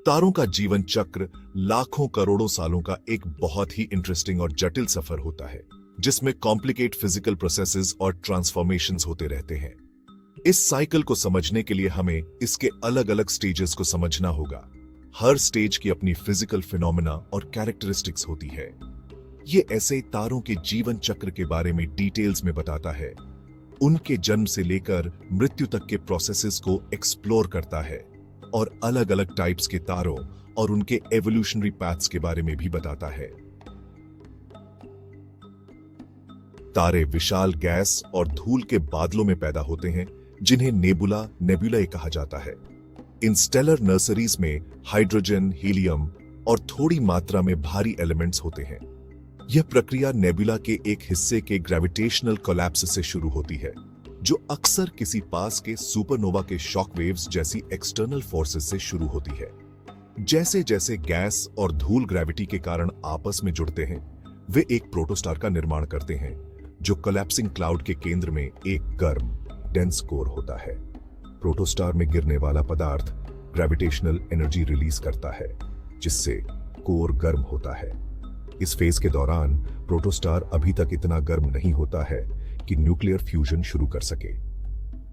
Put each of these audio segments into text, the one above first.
तारों का जीवन चक्र लाखों करोड़ों सालों का एक बहुत ही इंटरेस्टिंग और जटिल सफर होता है, जिसमें कॉम्प्लिकेट फिजिकल प्रोसेसेस और ट्रांसफॉर्मेशंस होते रहते हैं। इस साइकिल को समझने के लिए हमें इसके अलग अलग स्टेजेस को समझना होगा। हर स्टेज की अपनी फिजिकल फिनोमेना और कैरेक्टरिस्टिक्स होती है। ये ऐसे तारों के जीवन चक्र के बारे में डिटेल्स में बताता है, उनके जन्म से लेकर मृत्यु तक के प्रोसेसेस को एक्सप्लोर करता है और अलग अलग टाइप्स के तारों और उनके एवोल्यूशनरी पैथ्स के बारे में भी बताता है। तारे विशाल गैस और धूल के बादलों में पैदा होते हैं, जिन्हें नेबुलाए कहा जाता है। इन स्टेलर नर्सरीज में हाइड्रोजन, हीलियम और थोड़ी मात्रा में भारी एलिमेंट्स होते हैं। यह प्रक्रिया नेबुला के एक हिस्से के ग्रेविटेशनल कोलैप्स से शुरू होती है, जो अक्सर किसी पास के सुपरनोवा के शॉक वेव्स जैसी एक्सटर्नल फोर्सेस से शुरू होती है। जैसे जैसे गैस और धूल ग्रेविटी के कारण आपस में जुड़ते हैं, वे एक प्रोटोस्टार का निर्माण करते हैं, जो कोलैप्सिंग क्लाउड के केंद्र में एक गर्म, डेंस कोर होता है। प्रोटोस्टार में गिरने वाला पदार्थ ग्रेविटेशनल एनर्जी रिलीज करता है, जिससे कोर गर्म होता है। इस फेज के दौरान प्रोटोस्टार अभी तक इतना गर्म नहीं होता है कि न्यूक्लियर फ्यूजन शुरू कर सके।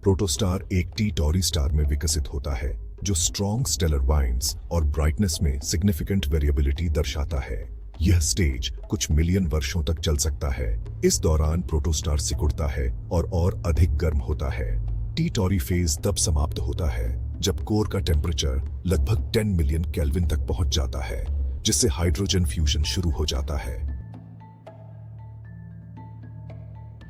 प्रोटोस्टार एक टी टॉरी स्टार में विकसित होता है, जो स्ट्रॉन्ग स्टेलर वाइंड्स और ब्राइटनेस में सिग्निफिकेंट वेरिएबिलिटी दर्शाता है। यह स्टेज कुछ मिलियन वर्षों तक चल सकता है। इस दौरान प्रोटोस्टार सिकुड़ता है और अधिक गर्म होता है। टी टॉरी फेज तब समाप्त होता है जब कोर का टेम्परेचर लगभग 10 मिलियन केल्विन तक पहुंच जाता है, जिससे हाइड्रोजन फ्यूजन शुरू हो जाता है।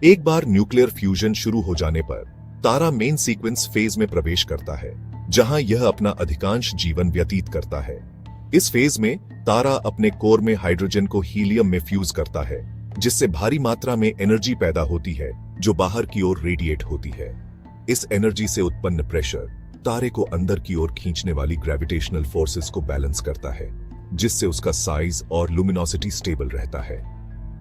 एक बार न्यूक्लियर फ्यूजन शुरू हो जाने पर तारा मेन सीक्वेंस फेज में प्रवेश करता है, जहां यह अपना अधिकांश जीवन व्यतीत करता है। इस फेज में तारा अपने कोर में हाइड्रोजन को हीलियम में फ्यूज करता है, जिससे भारी मात्रा में एनर्जी पैदा होती है, जो बाहर की ओर रेडिएट होती है। इस एनर्जी से उत्पन्न प्रेशर तारे को अंदर की ओर खींचने वाली ग्रेविटेशनल फोर्सेस को बैलेंस करता है, जिससे उसका साइज और लुमिनोसिटी स्टेबल रहता है।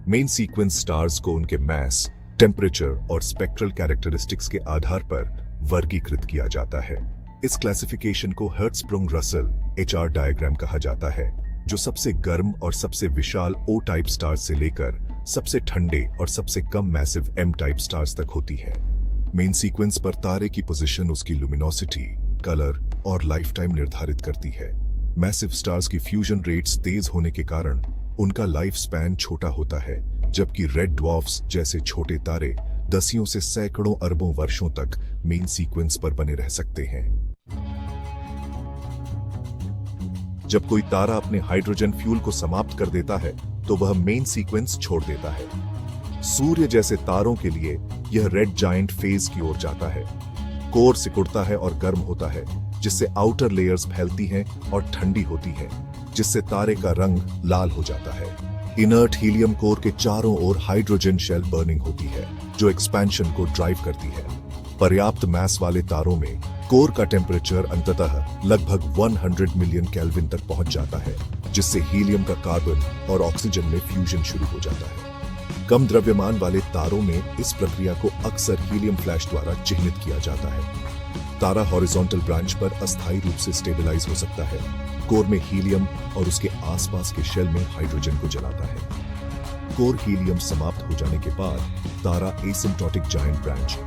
मेन सीक्वेंस स्टार्स को उनके मास, टेम्परेचर और स्पेक्ट्रल कैरेक्टरिस्टिक्स के आधार पर वर्गीकृत किया जाता है। इस क्लासिफिकेशन को हर्ट्ज-स्प्रुंग-रसेल HR डायग्राम कहा जाता है, जो सबसे गर्म और सबसे विशाल O टाइप स्टार्स से लेकर सबसे ठंडे और सबसे कम मैसिव M टाइप स्टार्स तक होती है। मेन सीक्वेंस पर तारे की पोजीशन उसकी लुमिनोसिटी, कलर और लाइफ टाइम निर्धारित करती है। मैसिव स्टार्स की फ्यूजन रेट्स तेज होने के कारण उनका लाइफ स्पैन छोटा होता है, जबकि रेड ड्वार्फ्स जैसे छोटे तारे दसियों से सैकड़ों अरबों वर्षों तक मेन सीक्वेंस पर बने रह सकते हैं। जब कोई तारा अपने हाइड्रोजन फ्यूल को समाप्त कर देता है, तो वह मेन सीक्वेंस छोड़ देता है। सूर्य जैसे तारों के लिए यह रेड जायंट फेज की ओर जाता है। कोर सिकुड़ता है और गर्म होता है, जिससे आउटर लेयर्स फैलती हैं और ठंडी होती हैं, जिससे तारे का रंग लाल हो जाता है। इनर्ट हीलियम कोर के चारों ओर हाइड्रोजन शेल बर्निंग होती है, जो एक्सपेंशन को ड्राइव करती है। पर्याप्त मास वाले तारों में कोर का टेम्परेचर अंततः लगभग 100 मिलियन केल्विन तक पहुंच जाता है, जिससे हीलियम का कार्बन और ऑक्सीजन में फ्यूजन शुरू हो जाता है। कम द्रव्यमान वाले तारों में इस प्रक्रिया को अक्सर हीलियम फ्लैश द्वारा चिह्नित किया जाता है। तारा हॉरिजॉन्टल ब्रांच पर अस्थायी रूप से स्टेबलाइज हो सकता है। कोर में हीलियम और उसके आसपास के शेल में हाइड्रोजन को जलाता है। कोर हीलियम समाप्त हो जाने के बाद तारा एसिम्प्टोटिक जायंट ब्रांच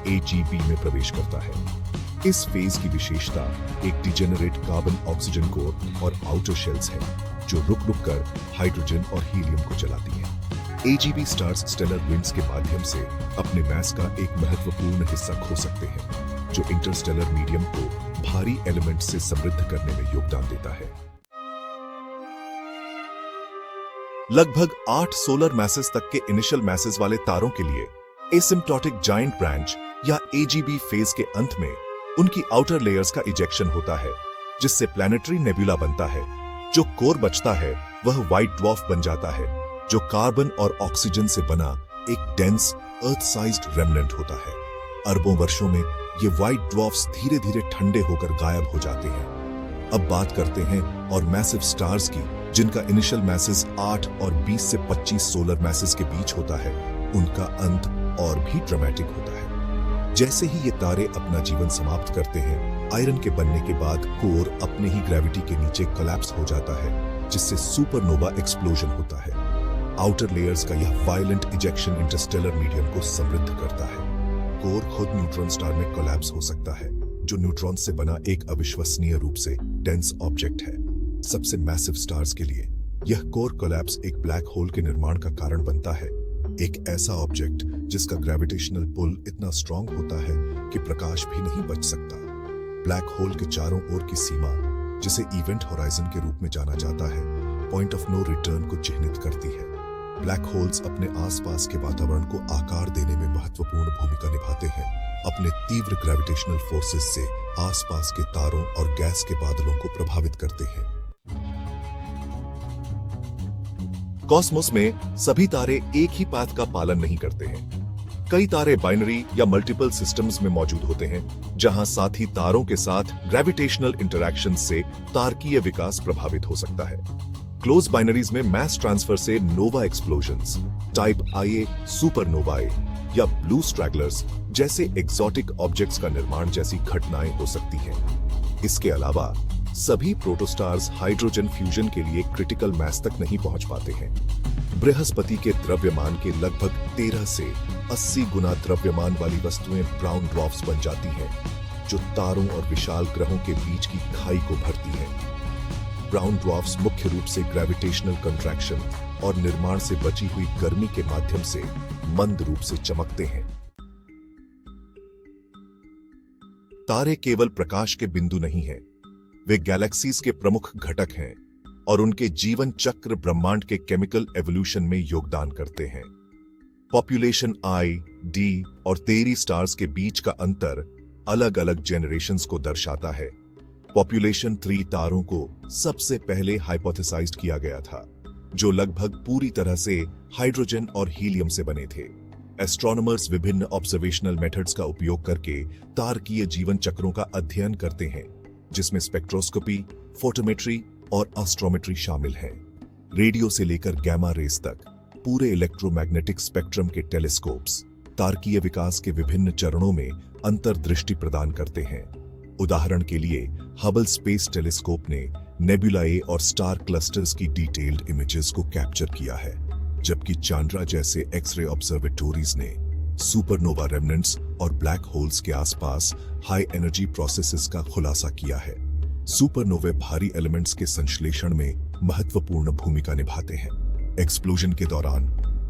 AGB में प्रवेश करता है। इस फेज की विशेषता एक डिजेनरेट कार्बन ऑक्सीजन कोर और आउटर शेल्स है, जो रुक रुक कर हाइड्रोजन और हीलियम को जलाती है। AGB स्टार्स स्टेलर विंड्स के माध्यम से अपने मास का एक महत्वपूर्ण हिस्सा खो सकते हैं, जो इंटरस्टेलर मीडियम को भारी एलिमेंट से समृद्ध करने में योगदान देता है। लगभग 8 सोलर मैसेस तक के इनिशियल मैसेस वाले तारों के लिए एसिम्प्टोटिक जायंट ब्रांच या AGB फेज के अंत में उनकी आउटर लेयर्स का इजेक्शन होता है, जिससे प्लैनेटरी नेबुला बनता है। जो कोर बचता है वह व्हाइट ड्वार्फ बन जाता है, जो कार्बन और ऑक्सीजन से बना एक डेंस अर्थ साइज्ड रेमनेंट होता है। अरबों वर्षों में ये व्हाइट ड्वार्फ्स धीरे धीरे ठंडे होकर गायब हो जाते हैं। अब बात करते हैं और मैसिव स्टार्स की, जिनका इनिशियल मैसेज 8 और 20 से 25 सोलर मैसेज के बीच होता है। उनका अंत और भी ड्रामेटिक होता है। जैसे ही ये तारे अपना जीवन समाप्त करते हैं, आयरन के बनने के बाद कोर अपने ही ग्रेविटी के नीचे कोलैप्स हो जाता है, जिससे सुपरनोवा एक्सप्लोजन होता है। आउटर लेयर्स का यह वायलेंट इजेक्शन इंटरस्टेलर मीडियम को समृद्ध करता है। कोर खुद न्यूट्रॉन स्टार में कोलैप्स हो सकता है, जो न्यूट्रॉन से बना एक अविश्वसनीय रूप से डेंस ऑब्जेक्ट है। सबसे मैसिव स्टार्स के लिए यह कोर कोलैप्स एक ब्लैक होल के निर्माण का कारण बनता है, एक ऐसा ऑब्जेक्ट जिसका ग्रेविटेशनल पुल इतना स्ट्रांग होता है कि प्रकाश भी नहीं बच सकता। ब्लैक होल के चारों ओर की सीमा, जिसे इवेंट होराइजन के रूप में जाना जाता है, पॉइंट ऑफ नो रिटर्न को चिह्नित करती है। ब्लैक होल्स अपने आसपास के वातावरण को आकार देने में महत्वपूर्ण भूमिका निभाते हैं, अपने तीव्र ग्रेविटेशनल फोर्सेस से आसपास के तारों और गैस के बादलों को प्रभावित करते हैं। कॉस्मोस में सभी तारे एक ही पाथ का पालन नहीं करते हैं। कई तारे बाइनरी या मल्टीपल सिस्टम्स में मौजूद होते हैं, जहां साथ ही तारों के साथ ग्रेविटेशनल इंटरैक्शन से तारकीय विकास प्रभावित हो सकता है। क्लोज बाइनरीज में मैस ट्रांसफर से नोवा एक्सप्लोजन्स, टाइप IA सुपरनोवाए या ब्लू स्ट्रैगलर्स जैसे एक्सोटिक ऑब्जेक्ट्स का निर्माण जैसी घटनाएं हो सकती हैं। इसके अलावा सभी प्रोटोस्टार्स हाइड्रोजन फ्यूजन के लिए क्रिटिकल मैस तक नहीं पहुंच पाते हैं। बृहस्पति के द्रव्यमान के लगभग 13 से 80 गुना द्रव्यमान वाली वस्तुएं ब्राउन ड्वार्फ्स बन जाती हैं, जो तारों और विशाल ग्रहों के बीच की खाई को भरती हैं। ब्राउन ड्वार्फ्स मुख्य रूप से ग्रेविटेशनल कंट्रैक्शन और निर्माण से बची हुई गर्मी के माध्यम से मंद रूप से चमकते हैं। तारे केवल प्रकाश के बिंदु नहीं हैं, वे गैलेक्सीज के प्रमुख घटक हैं और उनके जीवन चक्र ब्रह्मांड के केमिकल एवोल्यूशन में योगदान करते हैं। पॉपुलेशन I, D और तेरी स्टार्स के बीच का अंतर अलग अलग जेनरेशंस को दर्शाता है। पॉपुलेशन 3 तारों को सबसे पहले हाइपोथेसाइज्ड किया गया था, जो लगभग पूरी तरह से हाइड्रोजन और हीलियम से बने थे। एस्ट्रोनॉमर्स विभिन्न ऑब्जर्वेशनल मेथड्स का उपयोग करके तारकीय जीवन चक्रों का अध्ययन करते हैं, जिसमें स्पेक्ट्रोस्कोपी, फोटोमेट्री और एस्ट्रोमेट्री शामिल हैं। रेडियो से लेकर गैमा रेस तक पूरे इलेक्ट्रोमैग्नेटिक स्पेक्ट्रम के टेलीस्कोप्स तारकीय विकास के विभिन्न चरणों में अंतर्दृष्टि प्रदान करते हैं। उदाहरण के लिए हबल स्पेस टेलीस्कोप ने नेबुलाए और स्टार क्लस्टर्स की डिटेल्ड इमेजेस को कैप्चर किया है, जबकि चांद्रा जैसे एक्सरे ऑब्जर्वेटोरीज ने सुपरनोवा रेमनेंट्स और ब्लैक होल्स के आसपास हाई एनर्जी प्रोसेसेस का खुलासा किया है। सुपरनोवे भारी एलिमेंट्स के संश्लेषण में महत्वपूर्ण भूमिका निभाते हैं। एक्सप्लोजन के दौरान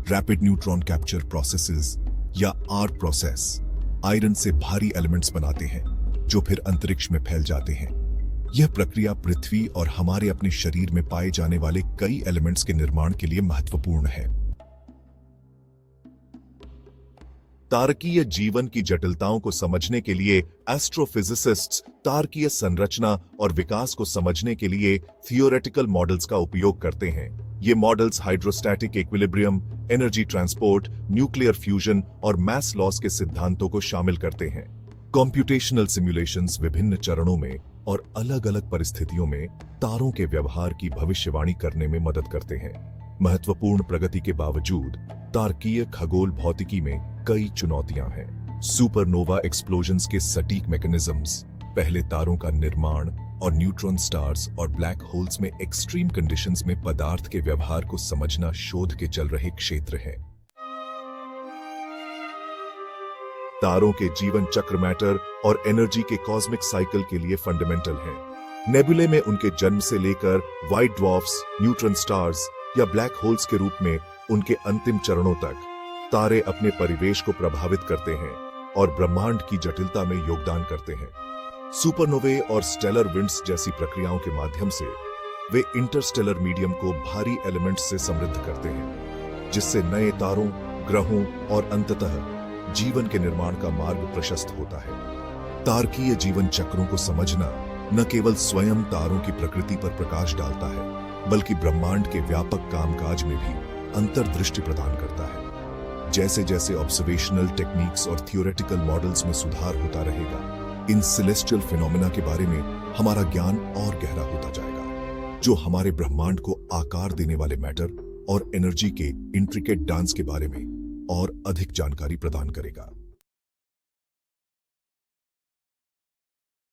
रैपिड न्यूट्रॉन कैप्चर प्रोसेसेस या आर प्रोसेस आयरन से भारी एलिमेंट्स बनाते हैं, जो फिर अंतरिक्ष में फैल जाते हैं। यह प्रक्रिया पृथ्वी और हमारे अपने शरीर में पाए जाने वाले कई एलिमेंट्स के निर्माण के लिए महत्वपूर्ण है। तारकीय जीवन की जटिलताओं को समझने के लिए एस्ट्रोफिजिसिस्ट्स तारकीय संरचना और विकास को समझने के लिए थियोरेटिकल मॉडल्स का उपयोग करते हैं। ये models hydrostatic equilibrium, energy transport, nuclear fusion और मैस लॉस के सिद्धांतों को शामिल करते हैं। कॉम्प्यूटेशनल सिमुलेशंस विभिन्न चरणों में और अलग-अलग परिस्थितियों में तारों के व्यवहार की भविष्यवाणी करने में मदद करते हैं। महत्वपूर्ण प्रगति के बावजूद तारकीय खगोल भौतिकी में कई चुनौतियां हैं। सुपरनोवा एक्सप्लोजन्स के सटीक मैकेनिज्म्स, पहले तारों का निर्माण और न्यूट्रॉन स्टार्स और ब्लैक होल्स में एक्सट्रीम कंडीशंस में पदार्थ के व्यवहार को समझना शोध के चल रहे क्षेत्र है। तारों के जीवन चक्र मैटर और एनर्जी के कॉस्मिक साइकिल के लिए फंडामेंटल हैं। नेबुले में उनके जन्म से लेकर व्हाइट ड्वार्फ्स, न्यूट्रॉन स्टार्स या ब्लैक होल्स के रूप में उनके अंतिम चरणों तक तारे अपने परिवेश को प्रभावित करते हैं और ब्रह्मांड की जटिलता में योगदान करते हैं। सुपरनोवे और स्टेलर विंड्स जैसी प्रक्रियाओं के माध्यम से वे इंटरस्टेलर मीडियम को भारी एलिमेंट्स से समृद्ध करते हैं, जिससे नए तारों, ग्रहों और अंततः जीवन के निर्माण का मार्ग प्रशस्त होता है। तारकीय जीवन चक्रों को समझना न केवल स्वयं तारों की प्रकृति पर प्रकाश डालता है, बल्कि ब्रह्मांड के व्यापक कामकाज में भी अंतर्दृष्टि प्रदान करता है। जैसे जैसे ऑब्जर्वेशनल टेक्निक्स और थियोरेटिकल मॉडल्स में सुधार होता रहेगा, इन सेलेस्टियल फिनोमेना के बारे में हमारा ज्ञान और गहरा होता जाएगा, जो हमारे ब्रह्मांड को आकार देने वाले मैटर और एनर्जी के इंट्रिकेट डांस के बारे में और अधिक जानकारी प्रदान करेगा।